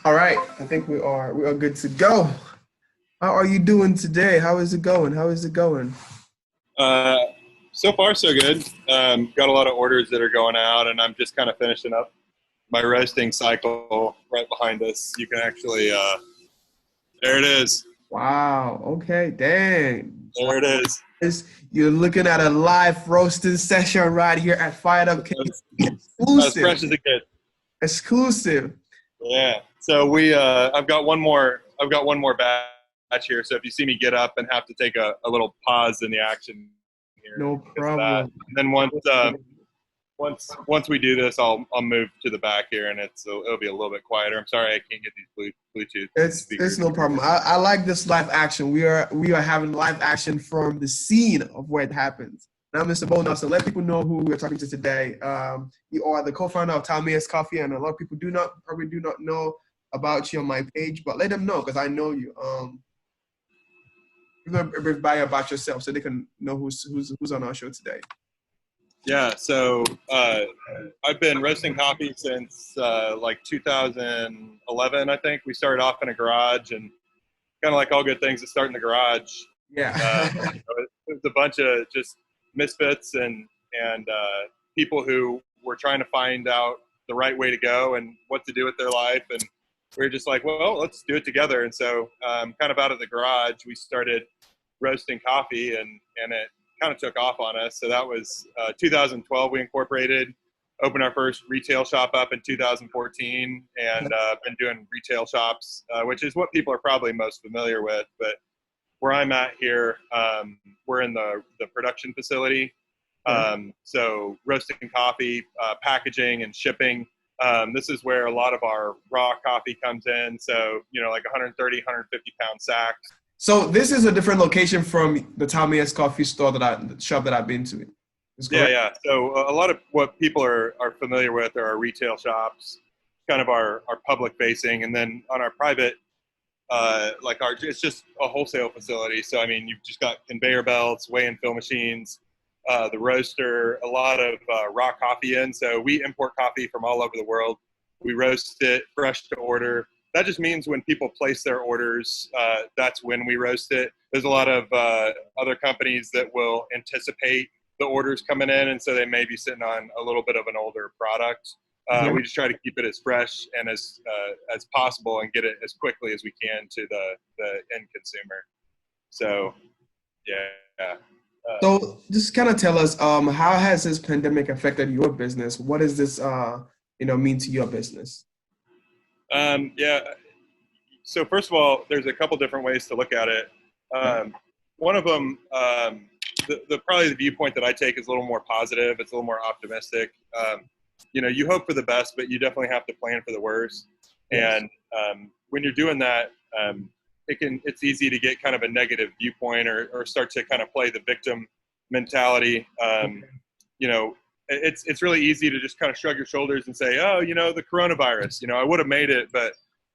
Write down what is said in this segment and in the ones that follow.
All right, I think we are good to go. How are you doing today? How is it going? How is it going? Uh, so far, so good. Got a lot of orders that are going out, and I'm just kind of finishing up my roasting cycle right behind us. You can actually, there it is. Wow. Okay. Dang. Wow. There it is. You're looking at a live roasting session right here at FiredUp As, KC. as Exclusive. fresh as it gets. Exclusive. Yeah. So I've got one more. I've got one more batch here. So if you see me get up and have to take a little pause in the action here, No it's because of that. problem. And then once we do this, I'll move to the back here, and it'll be a little bit quieter. I'm sorry I can't get these Bluetooth It's speakers no here. problem. I like this live action. We are having live action from the scene of where it happens. Now, Mr. Bona, so let people know who we're talking to today. You are the co-founder of Talmias Coffee, and a lot of people probably do not know about you on my page, but let them know because I know you. Give them a brief bio about yourself so they can know who's on our show today. Yeah, so I've been roasting coffee since like 2011, I think. We started off in a garage, and kind of like all good things that start in the garage. Yeah. It was a bunch of just misfits and people who were trying to find out the right way to go and what to do with their life. And we were just like, well, let's do it together. And so kind of out of the garage, we started roasting coffee, and it kind of took off on us. So that was 2012. We incorporated, opened our first retail shop up in 2014, and been doing retail shops, which is what people are probably most familiar with. But where I'm at here, we're in the production facility. So roasting coffee, packaging and shipping. This is where a lot of our raw coffee comes in. So, like 130, 150 pound sacks. So this is a different location from the Talmias Coffee store shop that I've been to. Is Yeah, correct? yeah. So a lot of what people are familiar with are our retail shops, kind of our public facing. And then on our private, it's just a wholesale facility. So, I mean, you've just got conveyor belts, weigh and fill machines, the roaster, a lot of raw coffee in. So we import coffee from all over the world. We roast it fresh to order. That just means when people place their orders, that's when we roast it. There's a lot of other companies that will anticipate the orders coming in, and so they may be sitting on a little bit of an older product. Yeah. We just try to keep it as fresh and as possible, and get it as quickly as we can to the end consumer. So, yeah. So just kind of tell us, how has this pandemic affected your business? What does this, mean to your business? Yeah. So first of all, there's a couple different ways to look at it. One of them, probably the viewpoint that I take is a little more positive. It's a little more optimistic. You hope for the best, but you definitely have to plan for the worst. Yes. And when you're doing that, it's easy to get kind of a negative viewpoint or start to kind of play the victim mentality. It's really easy to just kind of shrug your shoulders and say, oh, the coronavirus, I would have made it, but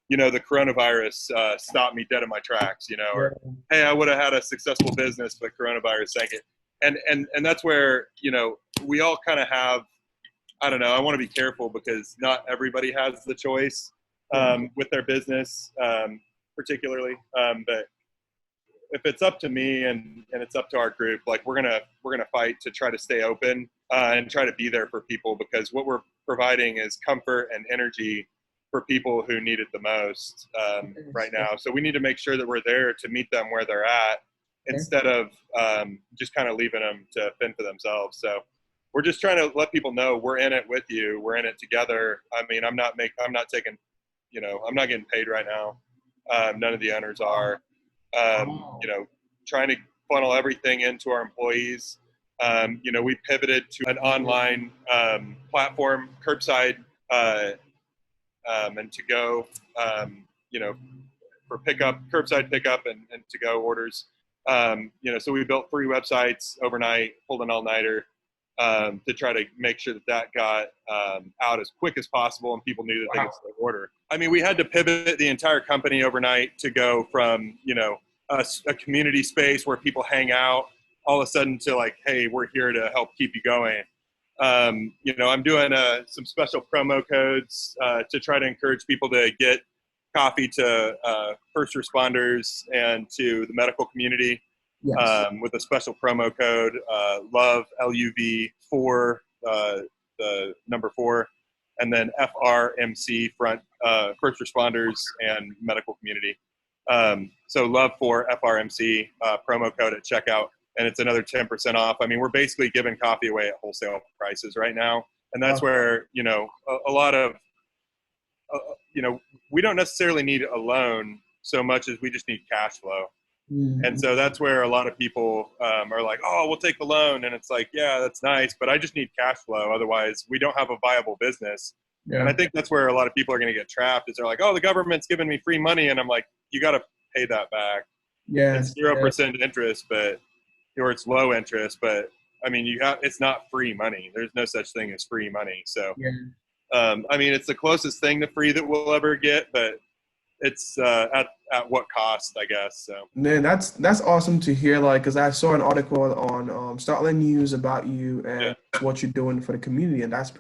the coronavirus stopped me dead in my tracks, or, hey, I would have had a successful business, but coronavirus sank it. And that's where, we all kind of have, I don't know, I want to be careful because not everybody has the choice with their business, particularly. But if it's up to me and it's up to our group, like we're gonna fight to try to stay open and try to be there for people, because what we're providing is comfort and energy for people who need it the most right now. So we need to make sure that we're there to meet them where they're at, instead of just kind of leaving them to fend for themselves. So we're just trying to let people know we're in it with you. We're in it together. I mean, I'm not taking, I'm not getting paid right now. None of the owners are. Trying to funnel everything into our employees. We pivoted to an online platform, curbside and to go, for pickup, curbside pickup and to go orders. So we built 3 websites overnight, pulled an all-nighter to try to make sure that got out as quick as possible and people knew that they could still order. I mean, we had to pivot the entire company overnight to go from, a community space where people hang out all of a sudden to like, hey, we're here to help keep you going. I'm doing some special promo codes to try to encourage people to get coffee to first responders and to the medical community. Yes. With a special promo code, LOVE, LUV4, the number 4, and then FRMC, first responders and medical community. So LOVE for FRMC, promo code at checkout, and it's another 10% off. I mean, we're basically giving coffee away at wholesale prices right now. And that's where, you know, a lot of, you know, we don't necessarily need a loan so much as we just need cash flow. Mm-hmm. And so that's where a lot of people are like, oh, we'll take the loan. And it's like, yeah, that's nice, but I just need cash flow. Otherwise, we don't have a viable business. Yeah. And I think that's where a lot of people are going to get trapped is they're like, oh, the government's giving me free money. And I'm like, you got to pay that back. Yeah, it's 0% interest, or it's low interest. But I mean, it's not free money. There's no such thing as free money. So, I mean, it's the closest thing to free that we'll ever get, but it's at what cost, I guess. So man, that's awesome to hear. Like, because I saw an article on Startland News about you and what you're doing for the community, and that's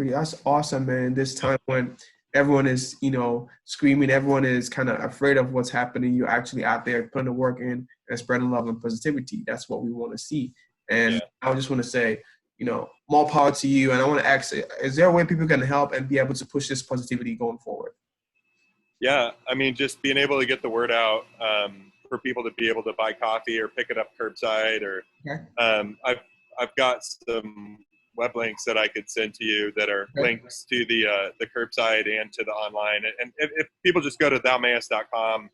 awesome, man. This time when everyone is, you know, screaming, everyone is kind of afraid of what's happening. You're actually out there putting the work in and spreading love and positivity. That's what we want to see. And I just want to say, you know, more power to you. And I want to ask, is there a way people can help and be able to push this positivity going forward? Yeah, I mean, just being able to get the word out for people to be able to buy coffee or pick it up curbside, or I've got some web links that I could send to you that are links to the curbside and to the online. And if people just go to thoumayest.com,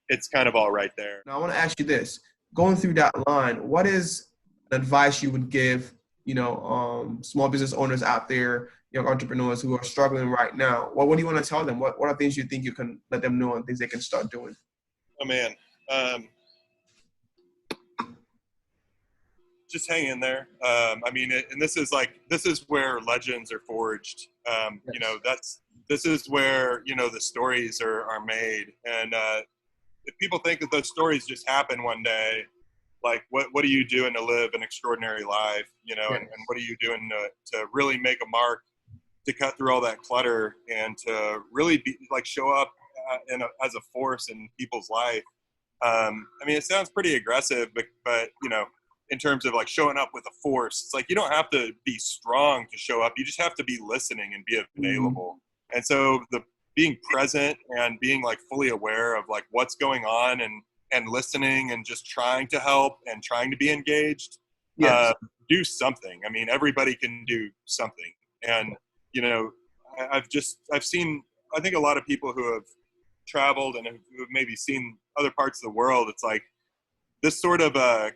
it's kind of all right there. Now I want to ask you this: going through that line, what is the advice you would give, you know, small business owners out there, young entrepreneurs who are struggling right now? What do you want to tell them? What are things you think you can let them know and things they can start doing? Oh man, just hang in there. I mean, and this is where legends are forged. You know, this is where, you know, the stories are made. And if people think that those stories just happen one day, like what are you doing to live an extraordinary life? You know, and what are you doing to really make a mark, to cut through all that clutter and to really be like show up as a force in people's life. I mean, it sounds pretty aggressive, but you know, in terms of like showing up with a force, it's like you don't have to be strong to show up. You just have to be listening and be available. Mm-hmm. And so the being present and being like fully aware of like what's going on and listening and just trying to help and trying to be engaged. Do something. I mean, everybody can do something. And you know, I've seen, I think a lot of people who have traveled and who have maybe seen other parts of the world, it's like this sort of a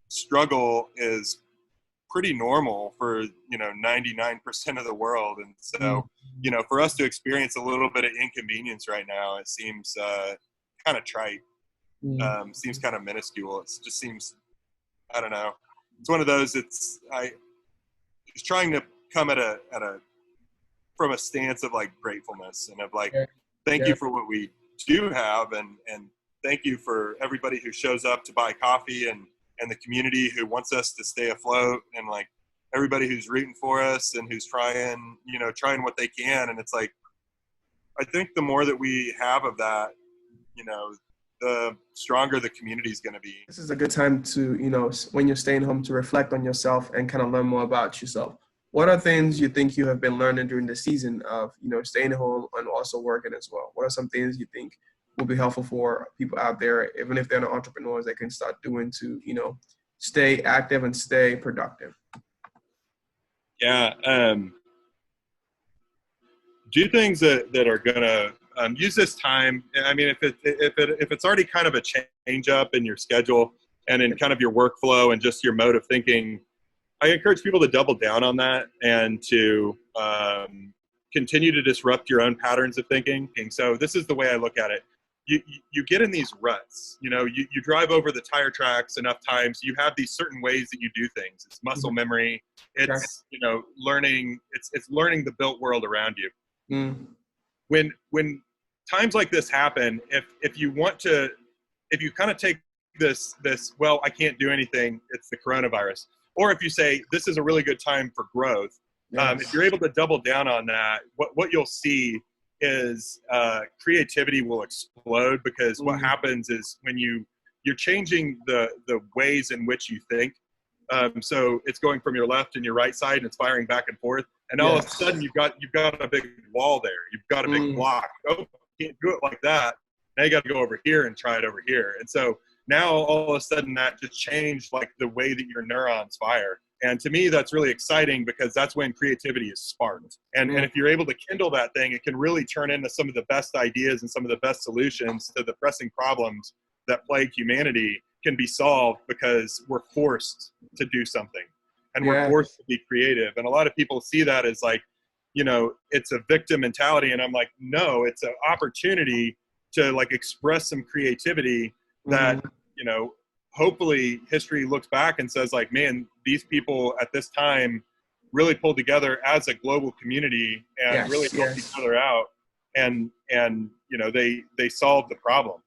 struggle is pretty normal for, you know, 99% of the world. And so, you know, for us to experience a little bit of inconvenience right now, it seems kind of trite, seems kind of minuscule. It just seems, I don't know. It's one of those, it's trying to come from a stance of like gratefulness and of like, thank you for what we do have. And thank you for everybody who shows up to buy coffee and the community who wants us to stay afloat, and like everybody who's rooting for us and who's trying what they can. And it's like, I think the more that we have of that, you know, the stronger the community is going to be. This is a good time to, you know, when you're staying home, to reflect on yourself and kind of learn more about yourself. What are things you think you have been learning during the season of, you know, staying home and also working as well? What are some things you think will be helpful for people out there, even if they're not entrepreneurs, they can start doing to, you know, stay active and stay productive? Yeah. Do things that are going to use this time. I mean, if it's already kind of a change up in your schedule and in kind of your workflow and just your mode of thinking, I encourage people to double down on that and to continue to disrupt your own patterns of thinking. And so this is the way I look at it. You get in these ruts, you know, you drive over the tire tracks enough times, you have these certain ways that you do things. It's muscle memory. It's, you know, learning, it's learning the built world around you. When times like this happen, if you kind of take this, well, I can't do anything, it's the coronavirus. Or if you say, this is a really good time for growth, if you're able to double down on that, what you'll see is creativity will explode, because what happens is when you're changing the ways in which you think. So it's going from your left and your right side, and it's firing back and forth. And all of a sudden, you've got a big wall there. You've got a big block. Oh, you can't do it like that. Now you got to go over here and try it over here. And so now all of a sudden, that just changed like the way that your neurons fire. And to me, that's really exciting, because that's when creativity is sparked. And if you're able to kindle that thing, it can really turn into some of the best ideas and some of the best solutions to the pressing problems that plague humanity can be solved, because we're forced to do something, and we're forced to be creative. And a lot of people see that as like, it's a victim mentality. And I'm like, no, it's an opportunity to like express some creativity that, hopefully history looks back and says like, man, these people at this time really pulled together as a global community and really helped each other out. And they solved the problem,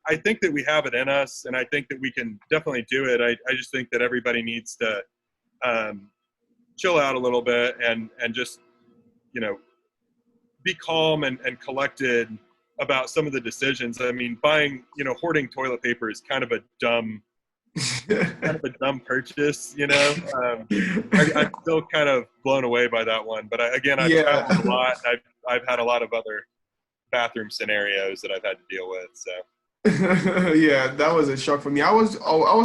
I think that we have it in us, and I think that we can definitely do it. I just think that everybody needs to chill out a little bit and just, be calm and collected about some of the decisions. I mean, hoarding toilet paper is kind of a dumb purchase, I'm still kind of blown away by that one. But I've traveled a lot. I've had a lot of other bathroom scenarios that I've had to deal with. So. Yeah, that was a shock for me. I was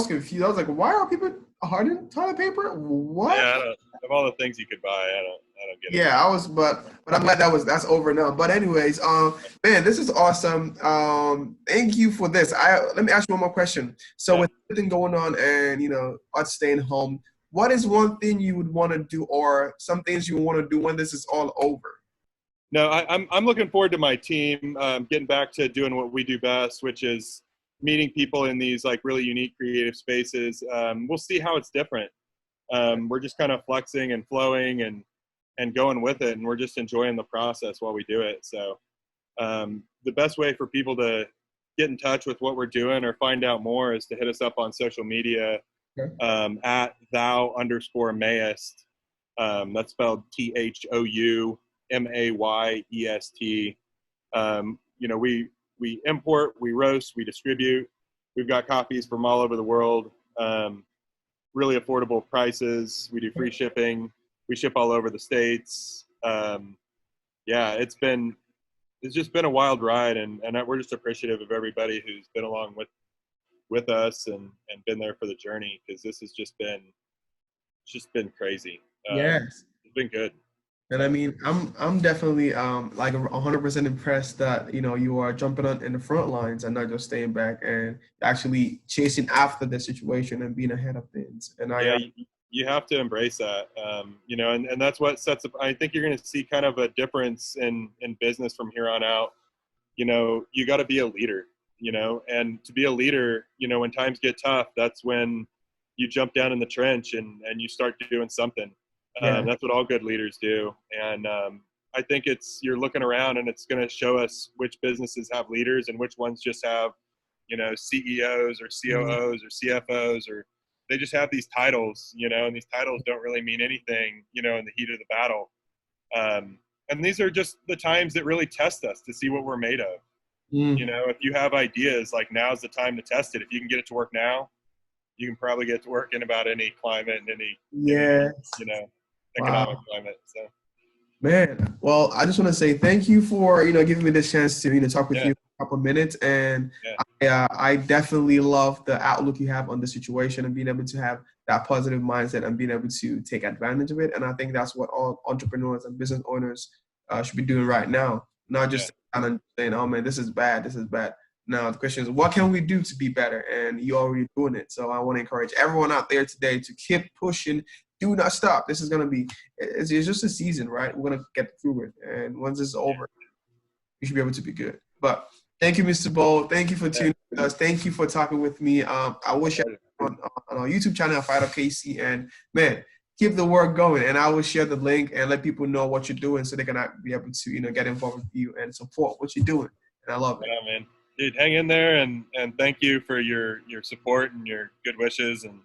confused. I was like, why are people hoarding toilet paper? What? Yeah, of all the things you could buy, I don't get it. Yeah, but I'm glad that's over now. But anyways, man, this is awesome. Thank you for this. Let me ask you one more question. So with everything going on and us staying home, what is one thing you would want to do, or some things you want to do when this is all over? No, I'm looking forward to my team getting back to doing what we do best, which is meeting people in these like really unique creative spaces. We'll see how it's different. We're just kind of flexing and flowing and going with it, and we're just enjoying the process while we do it. So the best way for people to get in touch with what we're doing or find out more is to hit us up on social media at thou_mayest. That's spelled THOUMAYEST. We import, we roast, we distribute. We've got coffees from all over the world. Really affordable prices. We do free shipping. We ship all over the States. It's just been a wild ride, and we're just appreciative of everybody who's been along with us and been there for the journey, because this has just been crazy. It's been good. And I mean, I'm definitely like 100% impressed that you are jumping on in the front lines and not just staying back and actually chasing after the situation and being ahead of things. And you have to embrace that, and that's what sets up. I think you're going to see kind of a difference in business from here on out. You got to be a leader, and to be a leader, when times get tough, that's when you jump down in the trench and you start doing something. That's what all good leaders do. And I think you're looking around, and it's going to show us which businesses have leaders and which ones just have, CEOs or COOs or CFOs, or they just have these titles, and these titles don't really mean anything, in the heat of the battle. And these are just the times that really test us to see what we're made of. If you have ideas, like, now's the time to test it. If you can get it to work now, you can probably get to work in about any climate and any economic climate. So, man, well, I just want to say thank you for giving me this chance to talk with you for a couple of minutes, and I definitely love the outlook you have on the situation and being able to have that positive mindset and being able to take advantage of it. And I think that's what all entrepreneurs and business owners should be doing right now, not just kind of saying, "Oh man, this is bad. Now the question is, what can we do to be better? And you're already doing it. So I want to encourage everyone out there today to keep pushing. Do not stop. This is going to be, it's just a season, right? We're going to get through it. And once it's over, we should be able to be good. But thank you, Mr. Bo. Thank you for tuning with us. Thank you for talking with me. I will share on our YouTube channel, FiredUp KC. And man, keep the work going. And I will share the link and let people know what you're doing so they can be able to, get involved with you and support what you're doing. And I love it. Yeah, man. Dude, hang in there, and thank you for your support and your good wishes, and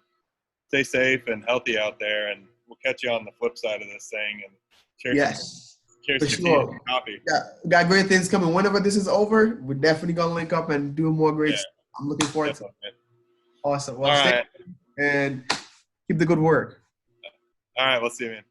stay safe and healthy out there, and we'll catch you on the flip side of this thing, and cheers Cheers For to sure. tea and coffee. Yeah, got great things coming. Whenever this is over, we're definitely gonna link up and do more great stuff. I'm looking forward to it. Man. Awesome. Well, All stay right. and keep the good work. All right. We'll see you, man.